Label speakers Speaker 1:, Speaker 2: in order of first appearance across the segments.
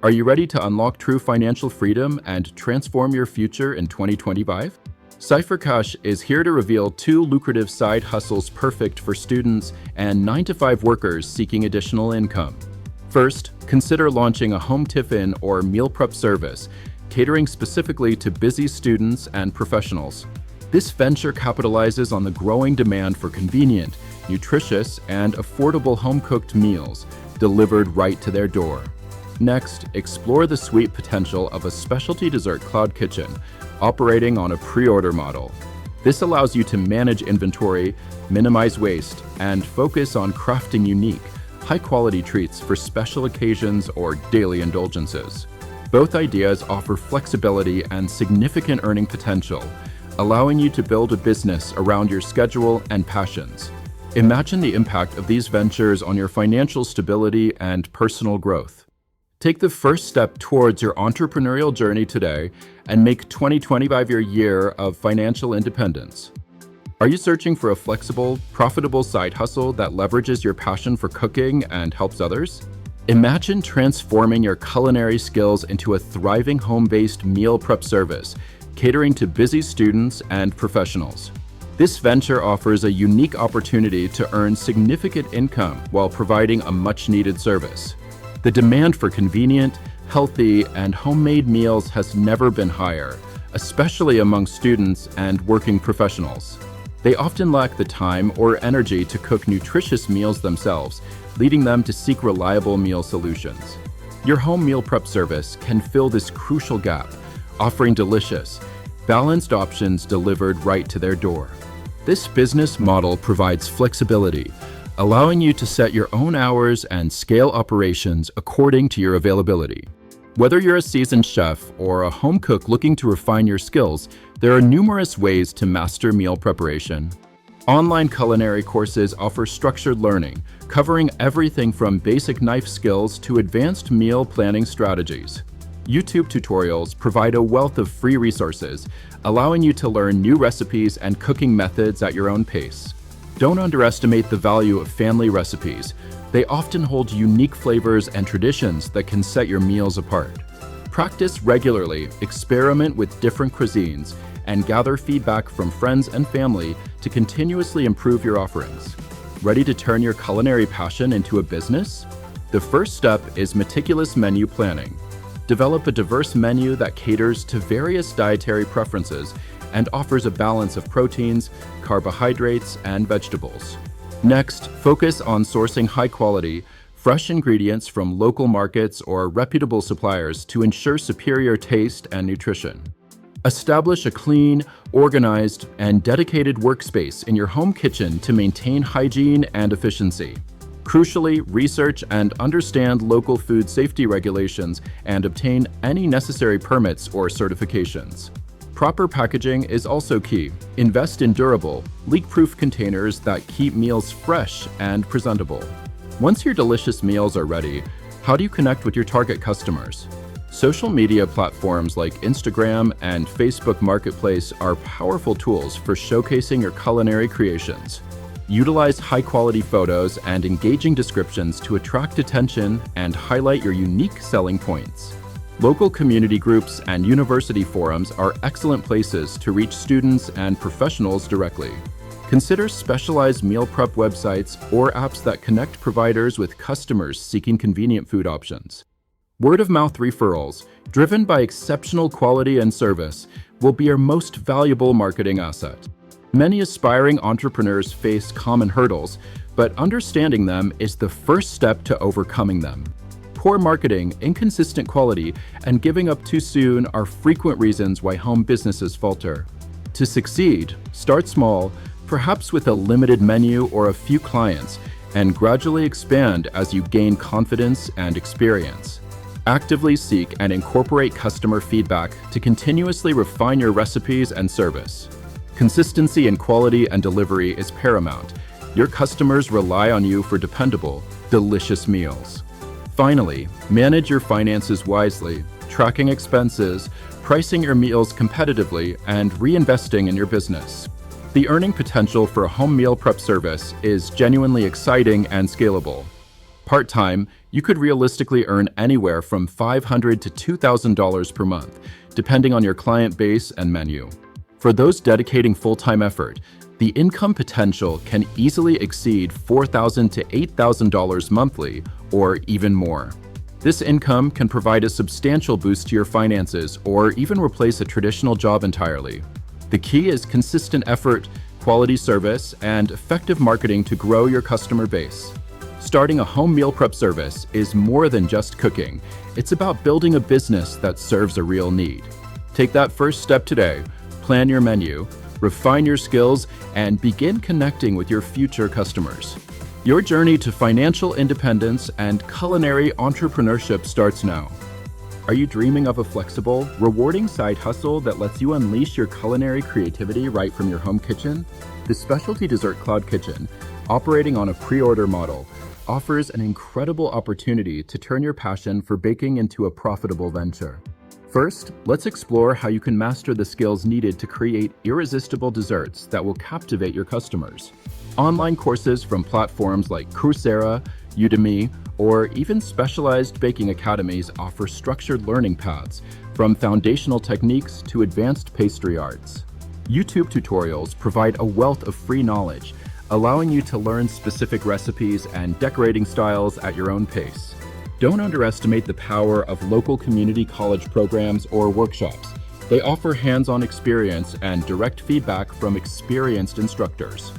Speaker 1: Are you ready to unlock true financial freedom and transform your future in 2025? Cypher Cash is here to reveal 2 lucrative side hustles perfect for students and 9-to-5 workers seeking additional income. First, consider launching a home Tiffin or meal prep service, catering specifically to busy students and professionals. This venture capitalizes on the growing demand for convenient, nutritious, and affordable home-cooked meals delivered right to their door. Next, explore the sweet potential of a specialty dessert cloud kitchen operating on a pre-order model. This allows you to manage inventory, minimize waste, and focus on crafting unique, high-quality treats for special occasions or daily indulgences. Both ideas offer flexibility and significant earning potential, allowing you to build a business around your schedule and passions. Imagine the impact of these ventures on your financial stability and personal growth. Take the first step towards your entrepreneurial journey today and make 2025 your year of financial independence. Are you searching for a flexible, profitable side hustle that leverages your passion for cooking and helps others? Imagine transforming your culinary skills into a thriving home-based meal prep service, catering to busy students and professionals. This venture offers a unique opportunity to earn significant income while providing a much-needed service. The demand for convenient, healthy, and homemade meals has never been higher, especially among students and working professionals. They often lack the time or energy to cook nutritious meals themselves, leading them to seek reliable meal solutions. Your home meal prep service can fill this crucial gap, offering delicious, balanced options delivered right to their door. This business model provides flexibility, allowing you to set your own hours and scale operations according to your availability. Whether you're a seasoned chef or a home cook looking to refine your skills, there are numerous ways to master meal preparation. Online culinary courses offer structured learning, covering everything from basic knife skills to advanced meal planning strategies. YouTube tutorials provide a wealth of free resources, allowing you to learn new recipes and cooking methods at your own pace. Don't underestimate the value of family recipes. They often hold unique flavors and traditions that can set your meals apart. Practice regularly, experiment with different cuisines, and gather feedback from friends and family to continuously improve your offerings. Ready to turn your culinary passion into a business? The first step is meticulous menu planning. Develop a diverse menu that caters to various dietary preferences and offers a balance of proteins, carbohydrates, and vegetables. Next, focus on sourcing high-quality, fresh ingredients from local markets or reputable suppliers to ensure superior taste and nutrition. Establish a clean, organized, and dedicated workspace in your home kitchen to maintain hygiene and efficiency. Crucially, research and understand local food safety regulations and obtain any necessary permits or certifications. Proper packaging is also key. Invest in durable, leak-proof containers that keep meals fresh and presentable. Once your delicious meals are ready, how do you connect with your target customers? Social media platforms like Instagram and Facebook Marketplace are powerful tools for showcasing your culinary creations. Utilize high-quality photos and engaging descriptions to attract attention and highlight your unique selling points. Local community groups and university forums are excellent places to reach students and professionals directly. Consider specialized meal prep websites or apps that connect providers with customers seeking convenient food options. Word-of-mouth referrals, driven by exceptional quality and service, will be your most valuable marketing asset. Many aspiring entrepreneurs face common hurdles, but understanding them is the first step to overcoming them. Poor marketing, inconsistent quality, and giving up too soon are frequent reasons why home businesses falter. To succeed, start small, perhaps with a limited menu or a few clients, and gradually expand as you gain confidence and experience. Actively seek and incorporate customer feedback to continuously refine your recipes and service. Consistency in quality and delivery is paramount. Your customers rely on you for dependable, delicious meals. Finally, manage your finances wisely, tracking expenses, pricing your meals competitively, and reinvesting in your business. The earning potential for a home meal prep service is genuinely exciting and scalable. Part-time, you could realistically earn anywhere from $500 to $2,000 per month, depending on your client base and menu. For those dedicating full-time effort, the income potential can easily exceed $4,000 to $8,000 monthly, or even more. This income can provide a substantial boost to your finances or even replace a traditional job entirely. The key is consistent effort, quality service, and effective marketing to grow your customer base. Starting a home meal prep service is more than just cooking. It's about building a business that serves a real need. Take that first step today, plan your menu, refine your skills, and begin connecting with your future customers. Your journey to financial independence and culinary entrepreneurship starts now. Are you dreaming of a flexible, rewarding side hustle that lets you unleash your culinary creativity right from your home kitchen? The Specialty Dessert Cloud Kitchen, operating on a pre-order model, offers an incredible opportunity to turn your passion for baking into a profitable venture. First, let's explore how you can master the skills needed to create irresistible desserts that will captivate your customers. Online courses from platforms like Coursera, Udemy, or even specialized baking academies offer structured learning paths, from foundational techniques to advanced pastry arts. YouTube tutorials provide a wealth of free knowledge, allowing you to learn specific recipes and decorating styles at your own pace. Don't underestimate the power of local community college programs or workshops. They offer hands-on experience and direct feedback from experienced instructors.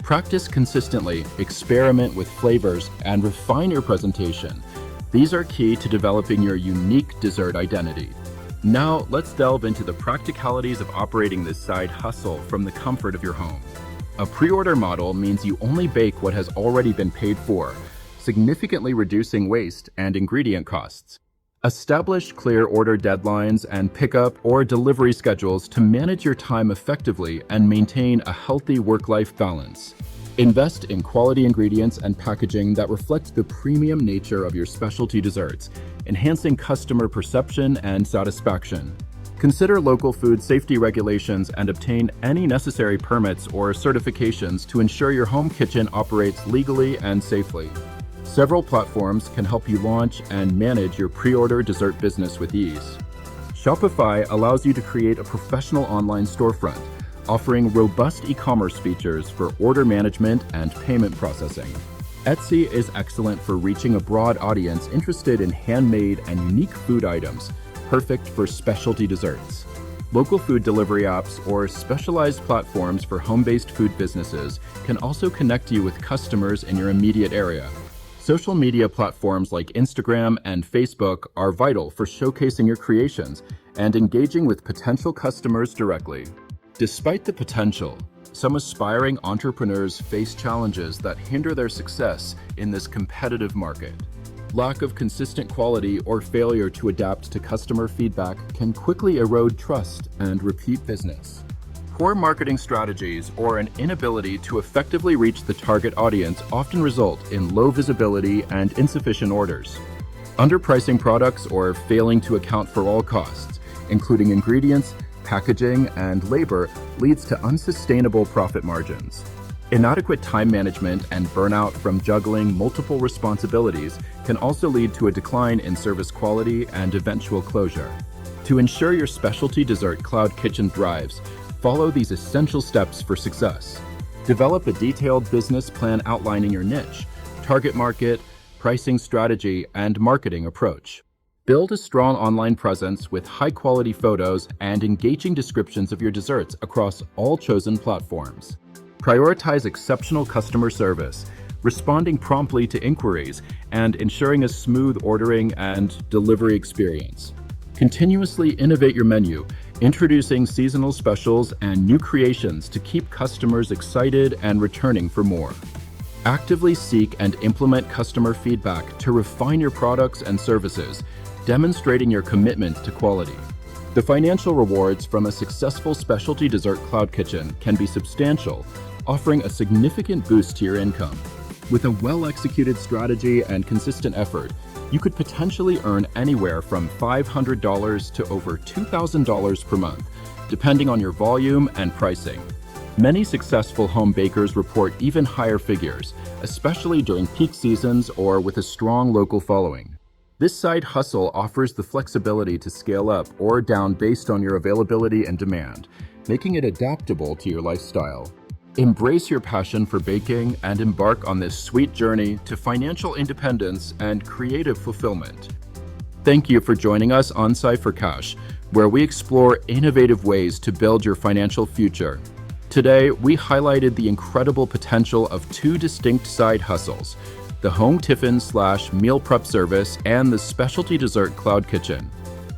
Speaker 1: Practice consistently, experiment with flavors, and refine your presentation. These are key to developing your unique dessert identity. Now, let's delve into the practicalities of operating this side hustle from the comfort of your home. A pre-order model means you only bake what has already been paid for, significantly reducing waste and ingredient costs. Establish clear order deadlines and pickup or delivery schedules to manage your time effectively and maintain a healthy work-life balance. Invest in quality ingredients and packaging that reflect the premium nature of your specialty desserts, enhancing customer perception and satisfaction. Consider local food safety regulations and obtain any necessary permits or certifications to ensure your home kitchen operates legally and safely. Several platforms can help you launch and manage your pre-order dessert business with ease. Shopify allows you to create a professional online storefront, offering robust e-commerce features for order management and payment processing. Etsy is excellent for reaching a broad audience interested in handmade and unique food items, perfect for specialty desserts. Local food delivery apps or specialized platforms for home-based food businesses can also connect you with customers in your immediate area. Social media platforms like Instagram and Facebook are vital for showcasing your creations and engaging with potential customers directly. Despite the potential, some aspiring entrepreneurs face challenges that hinder their success in this competitive market. Lack of consistent quality or failure to adapt to customer feedback can quickly erode trust and repeat business. Poor marketing strategies or an inability to effectively reach the target audience often result in low visibility and insufficient orders. Underpricing products or failing to account for all costs, including ingredients, packaging, and labor, leads to unsustainable profit margins. Inadequate time management and burnout from juggling multiple responsibilities can also lead to a decline in service quality and eventual closure. To ensure your specialty dessert cloud kitchen thrives, follow these essential steps for success. Develop a detailed business plan outlining your niche, target market, pricing strategy, and marketing approach. Build a strong online presence with high-quality photos and engaging descriptions of your desserts across all chosen platforms. Prioritize exceptional customer service, responding promptly to inquiries, and ensuring a smooth ordering and delivery experience. Continuously innovate your menu, introducing seasonal specials and new creations to keep customers excited and returning for more. Actively seek and implement customer feedback to refine your products and services, demonstrating your commitment to quality. The financial rewards from a successful specialty dessert cloud kitchen can be substantial, offering a significant boost to your income. With a well-executed strategy and consistent effort, you could potentially earn anywhere from $500 to over $2,000 per month, depending on your volume and pricing. Many successful home bakers report even higher figures, especially during peak seasons or with a strong local following. This side hustle offers the flexibility to scale up or down based on your availability and demand, making it adaptable to your lifestyle. Embrace your passion for baking and embark on this sweet journey to financial independence and creative fulfillment. Thank you for joining us on Cipher Cash, where we explore innovative ways to build your financial future. Today, we highlighted the incredible potential of two distinct side hustles: the home Tiffin / meal prep service and the specialty dessert cloud kitchen.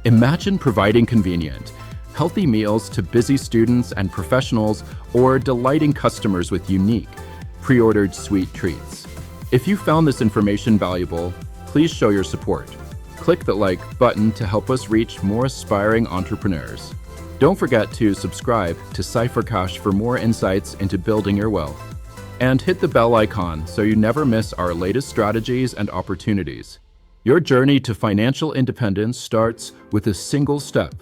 Speaker 1: Imagine providing convenient, healthy meals to busy students and professionals, or delighting customers with unique, pre-ordered sweet treats. If you found this information valuable, please show your support. Click the like button to help us reach more aspiring entrepreneurs. Don't forget to subscribe to Cipher Cash for more insights into building your wealth. And hit the bell icon so you never miss our latest strategies and opportunities. Your journey to financial independence starts with a single step.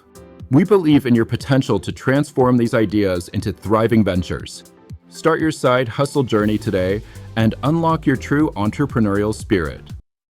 Speaker 1: We believe in your potential to transform these ideas into thriving ventures. Start your side hustle journey today and unlock your true entrepreneurial spirit.